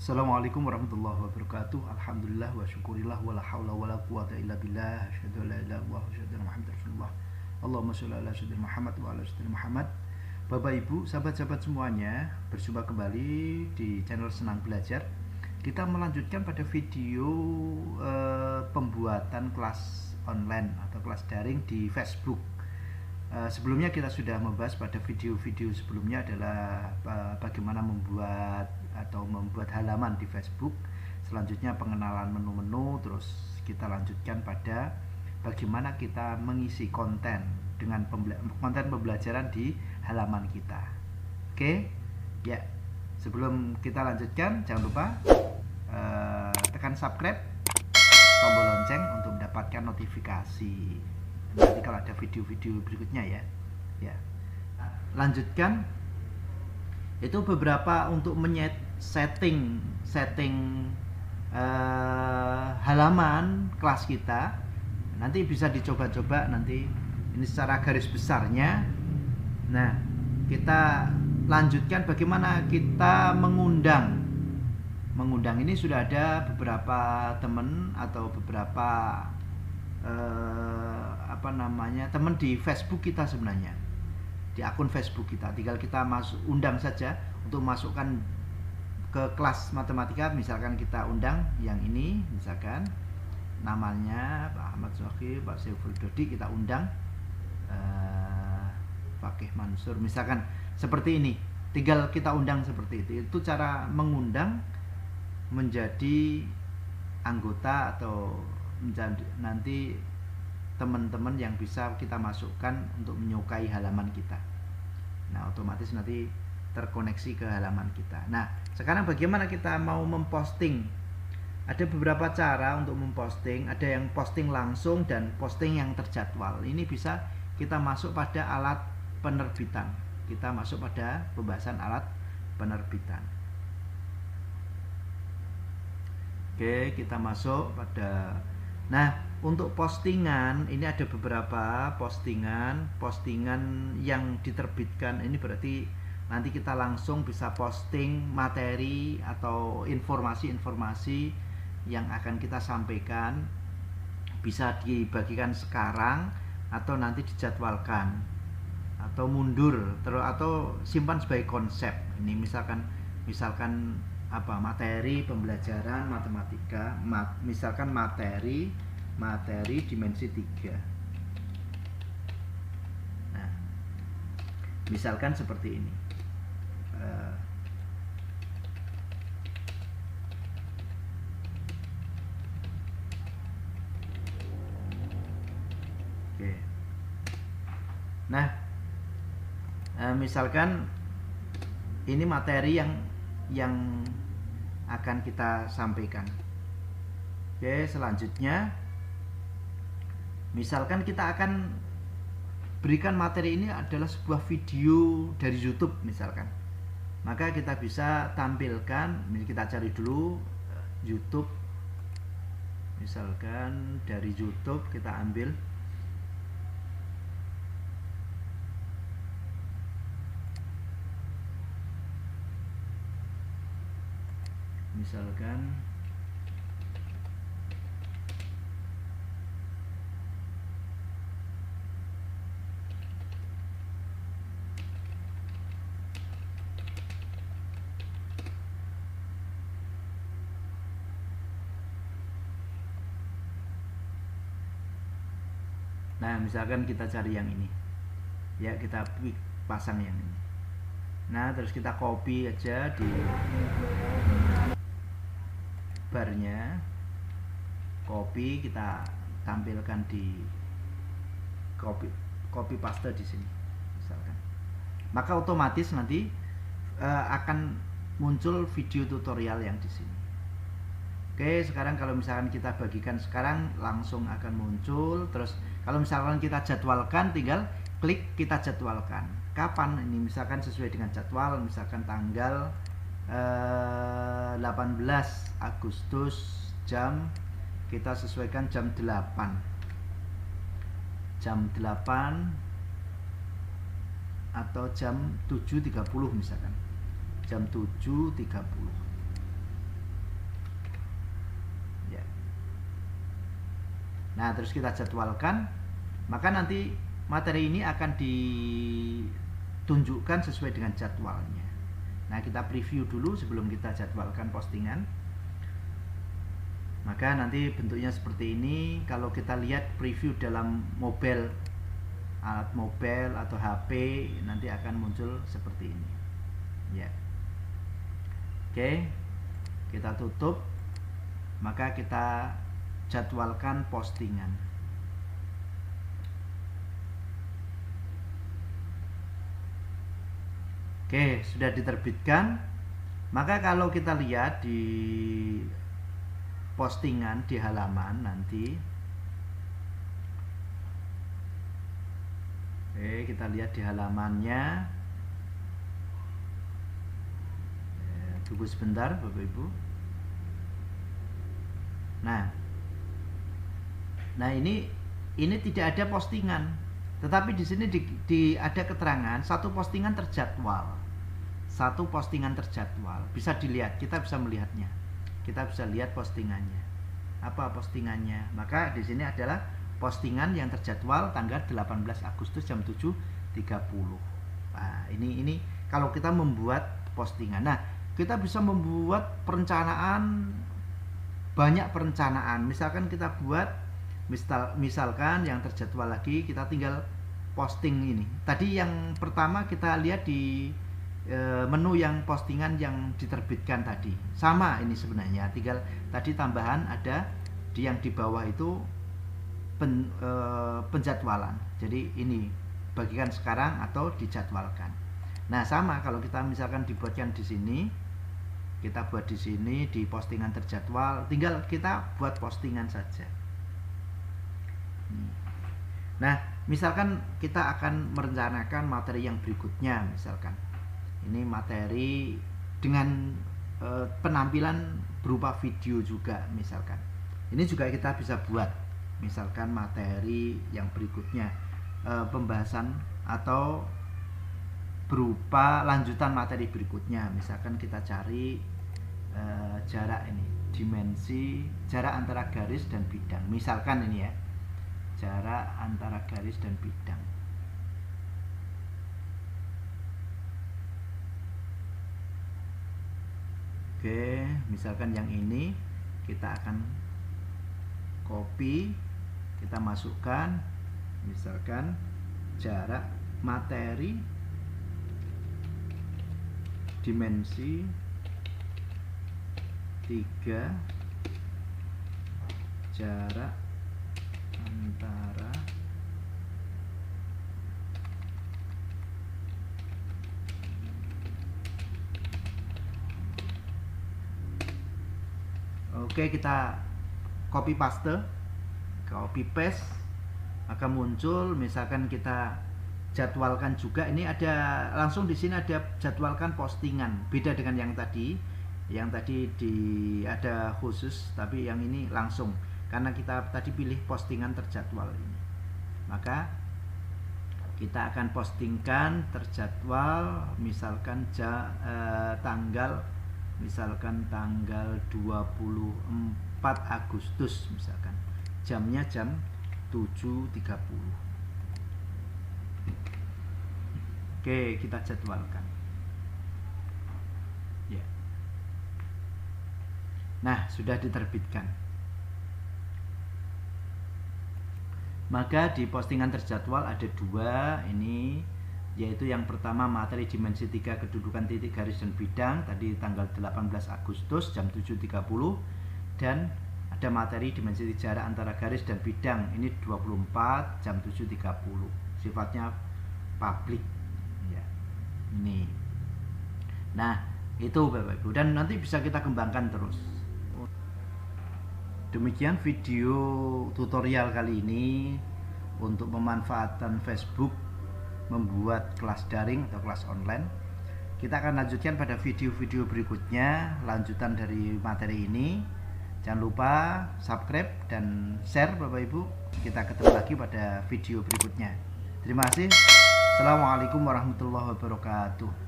Assalamualaikum warahmatullahi wabarakatuh. Alhamdulillah wa syukurillah wa la haula wa la quwata illa billah. Asyhadu an la ilaha illallah wa asyhadu anna Muhammadar Rasulullah. Allahumma shalli ala sayyidina Muhammad wa ala sayyidina Muhammad. Bapak Ibu, sahabat-sahabat semuanya, berjumpa kembali di channel Senang Belajar. Kita melanjutkan pada video pembuatan kelas online atau kelas daring di Facebook. Sebelumnya kita sudah membahas pada video-video sebelumnya adalah bagaimana membuat halaman di Facebook. Selanjutnya pengenalan menu-menu, terus kita lanjutkan pada bagaimana kita mengisi konten dengan konten pembelajaran di halaman kita. Oke, ya. Sebelum kita lanjutkan, jangan lupa tekan subscribe, tombol lonceng untuk mendapatkan notifikasi nanti kalau ada video-video berikutnya ya. Lanjutkan itu beberapa untuk setting halaman kelas kita. Nanti bisa dicoba-coba nanti ini secara garis besarnya. Nah, kita lanjutkan bagaimana kita mengundang ini. Sudah ada beberapa teman atau beberapa teman di Facebook kita, sebenarnya di akun Facebook kita. Tinggal kita undang saja untuk masukkan ke kelas matematika. Misalkan kita undang yang ini, misalkan namanya Pak Ahmad Sohki, Pak Saiful Dodi, kita undang Fakih Mansur, misalkan seperti ini. Tinggal kita undang seperti itu. Itu cara mengundang menjadi anggota atau menjadi nanti teman-teman yang bisa kita masukkan untuk menyukai halaman kita. Nah, otomatis nanti terkoneksi ke halaman kita. Nah, sekarang bagaimana kita mau memposting? Ada beberapa cara untuk memposting. Ada yang posting langsung dan posting yang terjadwal. Ini bisa kita masuk pada alat penerbitan. Kita masuk pada pembahasan alat penerbitan. Oke, kita masuk pada. Nah, untuk postingan ini ada beberapa postingan yang diterbitkan. Ini berarti nanti kita langsung bisa posting materi atau informasi-informasi yang akan kita sampaikan. Bisa dibagikan sekarang atau nanti dijadwalkan atau mundur atau simpan sebagai konsep. Ini misalkan materi pembelajaran matematika, misalkan materi dimensi 3. Nah, misalkan seperti ini. Oke. Nah, misalkan ini materi yang akan kita sampaikan. Oke, selanjutnya misalkan kita akan berikan materi ini adalah sebuah video dari YouTube misalkan. Maka kita bisa tampilkan, kita cari dulu YouTube. Misalkan dari YouTube kita ambil misalkan misalkan kita cari yang ini. Ya, kita pasang yang ini. Nah, terus kita copy aja di barnya, copy, kita tampilkan di copy paste di sini misalkan. Maka otomatis nanti akan muncul video tutorial yang di sini. Oke, sekarang kalau misalkan kita bagikan sekarang langsung akan muncul. Terus kalau misalkan kita jadwalkan, tinggal klik kita jadwalkan. Kapan ini, misalkan sesuai dengan jadwal, misalkan tanggal 18 Agustus kita sesuaikan jam 8 atau jam 7.30 misalkan. Jam 7.30. Nah, terus kita jadwalkan, maka nanti materi ini akan ditunjukkan sesuai dengan jadwalnya. Nah, kita preview dulu sebelum kita jadwalkan postingan. Maka nanti bentuknya seperti ini. Kalau kita lihat preview dalam mobile, alat mobile atau HP, nanti akan muncul seperti ini. Ya. Oke, kita tutup. Maka kita jadwalkan postingan. Oke, sudah diterbitkan. Maka kalau kita lihat di postingan di halaman nanti, oke, kita lihat di halamannya. Tunggu sebentar, Bapak Ibu. Nah ini tidak ada postingan, tetapi di sini ada keterangan satu postingan terjadwal. Satu postingan terjadwal. Bisa dilihat, kita bisa melihatnya. Kita bisa lihat postingannya. Apa postingannya? Maka di sini adalah postingan yang terjadwal tanggal 18 Agustus jam 7.30. Nah, ini kalau kita membuat postingan. Nah, kita bisa membuat perencanaan, banyak perencanaan. Misalkan kita buat misalkan yang terjadwal lagi, kita tinggal posting ini. Tadi yang pertama kita lihat di menu yang postingan yang diterbitkan tadi. Sama ini sebenarnya, tinggal tadi tambahan ada yang di bawah itu penjadwalan. Jadi ini bagikan sekarang atau dijadwalkan. Nah, sama kalau kita misalkan dibuatkan di sini, kita buat di sini di postingan terjadwal, tinggal kita buat postingan saja. Nah, misalkan kita akan merencanakan materi yang berikutnya, misalkan ini materi dengan penampilan berupa video juga, misalkan ini juga kita bisa buat, misalkan materi yang berikutnya pembahasan atau berupa lanjutan materi berikutnya. Misalkan kita cari jarak ini, dimensi jarak antara garis dan bidang, misalkan ini ya, jarak antara garis dan bidang. Oke, misalkan yang ini kita akan copy, kita masukkan, misalkan jarak materi dimensi 3, jarak antara oke, kita copy paste, maka muncul. Misalkan kita jadwalkan juga, ini ada langsung di sini ada jadwalkan postingan, beda dengan yang tadi. Yang tadi ada khusus, tapi yang ini langsung karena kita tadi pilih postingan terjadwal ini. Maka kita akan postingkan terjadwal, misalkan tanggal 24 Agustus, misalkan jamnya jam 7.30. Oke, kita jadwalkan ya. Nah, sudah diterbitkan. Maka di postingan terjadwal ada dua ini, yaitu yang pertama materi dimensi 3 kedudukan titik garis dan bidang tadi tanggal 18 Agustus jam 7.30, dan ada materi dimensi jarak antara garis dan bidang ini 24 jam 7.30, sifatnya publik ya. Ini. Nah, itu Bapak Ibu, dan nanti bisa kita kembangkan terus. Demikian video tutorial kali ini untuk pemanfaatan Facebook membuat kelas daring atau kelas online. Kita akan lanjutkan pada video-video berikutnya, lanjutan dari materi ini. Jangan lupa subscribe dan share Bapak Ibu. Kita ketemu lagi pada video berikutnya. Terima kasih. Assalamualaikum warahmatullahi wabarakatuh.